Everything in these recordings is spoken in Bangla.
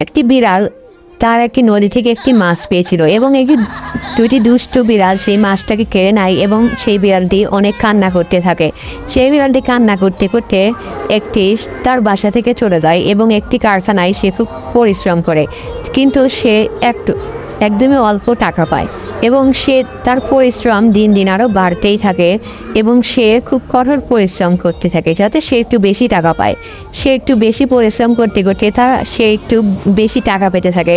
একটি বিড়াল তার একটি নদী থেকে একটি মাছ পেয়েছিল এবং দুটি দুষ্ট বিড়াল সেই মাছটাকে কেড়ে নেয় এবং সেই বিড়ালটি অনেক কান্না করতে থাকে। সেই বিড়ালটি কান্না করতে করতে তার বাসা থেকে চলে যায় এবং একটি কারখানায় সে খুব পরিশ্রম করে, কিন্তু সে একদমই অল্প টাকা পায় এবং সে তার পরিশ্রম দিন দিন আরও বাড়তেই থাকে এবং সে খুব কঠোর পরিশ্রম করতে থাকে যাতে সে একটু বেশি টাকা পায়। সে একটু বেশি পরিশ্রম করতে করতে সে একটু বেশি টাকা পেতে থাকে।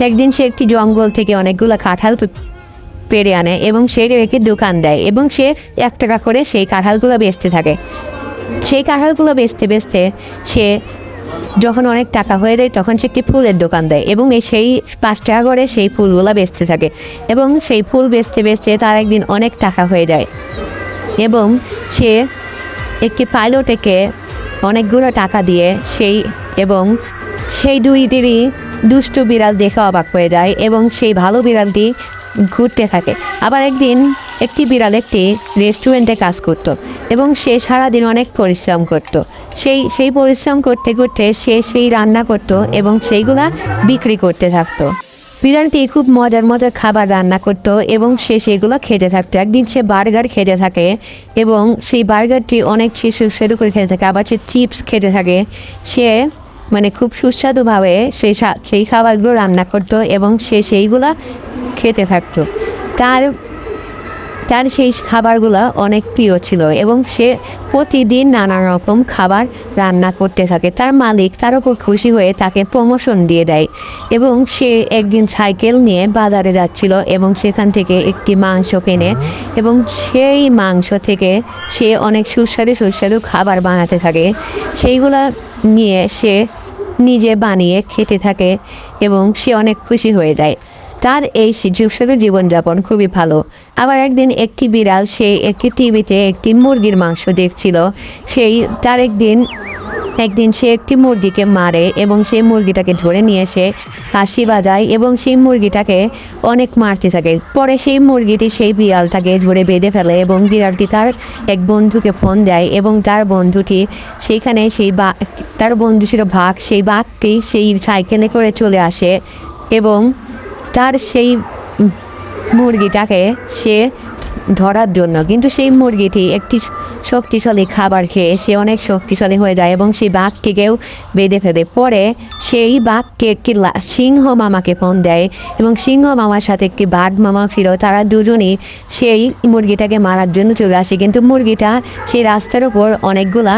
একদিন সে একটি জঙ্গল থেকে অনেকগুলো কাঁঠাল পেরে আনে এবং সে রেখে দোকান দেয় এবং সে 1 টাকা করে সেই কাঁঠালগুলো বেচতে থাকে। সেই কাঁঠালগুলো বেচতে বেচতে সে যখন অনেক টাকা হয়ে যায় তখন সে একটি ফুলের দোকান দেয় এবং সেই 5 টাকা করে সেই ফুলগুলো বেচতে থাকে এবং সেই ফুল বেচতে বেচতে তার একদিন অনেক টাকা হয়ে যায় এবং সে একটি পাইলটকে অনেকগুলো টাকা দিয়ে সেই দুইটিরই দুষ্ট বিড়াল দেখে অবাক হয়ে যায় এবং সেই ভালো বিড়ালটি ঘুরতে থাকে। আবার একদিন একটি বিড়াল একটি রেস্টুরেন্টে কাজ করত এবং সে সারাদিন অনেক পরিশ্রম করত। সেই পরিশ্রম করতে করতে সে সেই রান্না করত এবং সেইগুলা বিক্রি করতে থাকতো। বিড়ালটি খুব মজার মজার খাবার রান্না করত এবং সে সেগুলো খেতে থাকতো। একদিন সে বার্গার খেতে থাকে এবং সেই বার্গারটি অনেক সুস্বাদু করে খেতে থাকে। আবার সে চিপস খেতে থাকে। সে খুব সুস্বাদুভাবে সেই খাবারগুলো রান্না করতো এবং সে সেইগুলা খেতে থাকতো। তার সেই খাবারগুলো অনেক প্রিয় ছিল এবং সে প্রতিদিন নানা রকম খাবার রান্না করতে থাকে। তার মালিক তার উপর খুশি হয়ে তাকে প্রমোশন দিয়ে দেয় এবং সে একদিন সাইকেল নিয়ে বাজারে যাচ্ছিল এবং সেখান থেকে একটি মাংস কেনে এবং সেই মাংস থেকে সে অনেক সুস্বাদু খাবার বানাতে থাকে। সেইগুলা নিয়ে সে নিজে বানিয়ে খেতে থাকে এবং সে অনেক খুশি হয়ে যায়। তার এই সুস্বাদু জীবনযাপন খুবই ভালো। আবার একদিন একটি বিড়াল সে একটি টিভিতে একটি মুরগির মাংস দেখছিল। একদিন সে একটি মুরগিকে মারে এবং সেই মুরগিটাকে ধরে নিয়ে এসে হাসি বাজায় এবং সেই মুরগিটাকে অনেক মারতে থাকে। পরে সেই মুরগিটি সেই বিড়ালটাকে ধরে বেঁধে ফেলে এবং বিড়ালটি তার এক বন্ধুকে ফোন দেয় এবং তার বন্ধুটি সেইখানে তার বন্ধু ছিল বাঘ। সেই বাঘটি সেই সাইকেলে করে চলে আসে এবং তার সেই মুরগিটাকে সে ধরার জন্য, কিন্তু সেই মুরগিটি একটি শক্তিশালী খাবার খেয়ে সে অনেক শক্তিশালী হয়ে যায় এবং সেই বাঘটিকেও বেঁধে ফেলে। পরে সেই বাঘকে একটি সিংহ মামাকে ফোন দেয় এবং সিংহ মামার সাথে একটি বাঘ মামা ছিল। তারা দুজনই সেই মুরগিটাকে মারার জন্য চলে আসে, কিন্তু মুরগিটা সেই রাস্তার উপর অনেকগুলো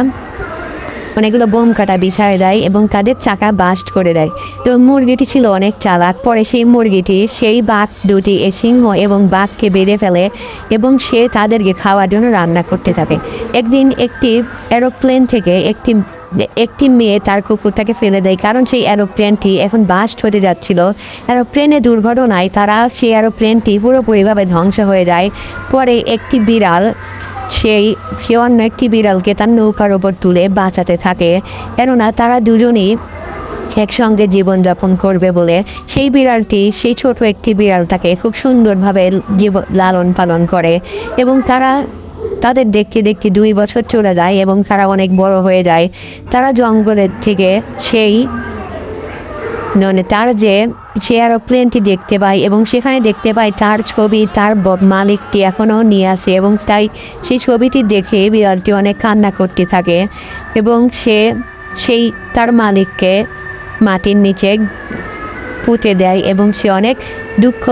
বোম কাটা বিছায় দেয় এবং তাদের চাকা বাস্ট করে দেয় এবং মুরগিটি ছিল অনেক চালাক। পরে সেই মুরগিটি সেই বাঘ দুটি সিংহ এবং বাঘকে বেঁধে ফেলে এবং সে তাদেরকে খাওয়ার জন্য রান্না করতে থাকে। একদিন একটি এরোপ্লেন থেকে একটি মেয়ে তার কুকুরটাকে ফেলে দেয়, কারণ সেই এরোপ্লেনটি এখন বাস্ট হতে যাচ্ছিল। এরোপ্লেনে দুর্ঘটনায় সেই এরোপ্লেনটি পুরোপুরিভাবে ধ্বংস হয়ে যায়। পরে একটি বিড়াল সে অন্য একটি বিড়ালকে তার নৌকার ওপর তুলে বাঁচাতে থাকে, কেননা তারা দুজনেই একসঙ্গে জীবনযাপন করবে বলে। সেই ছোট একটি বিড়ালটাকে খুব সুন্দরভাবে লালন পালন করে এবং তাদের দেখতে দেখতে 2 বছর চলে যায় এবং তারা অনেক বড় হয়ে যায়। তারা জঙ্গলের থেকে সে এরোপ্লেনটি দেখতে পায় এবং সেখানে দেখতে পায় তার ছবি তার মালিকটি এখনও নিয়ে আসে এবং তাই সেই ছবিটি দেখে বিড়ালটি অনেক কান্না করতে থাকে এবং সে তার মালিককে মাটির নিচে পুঁতে দেয় এবং সে অনেক দুঃখ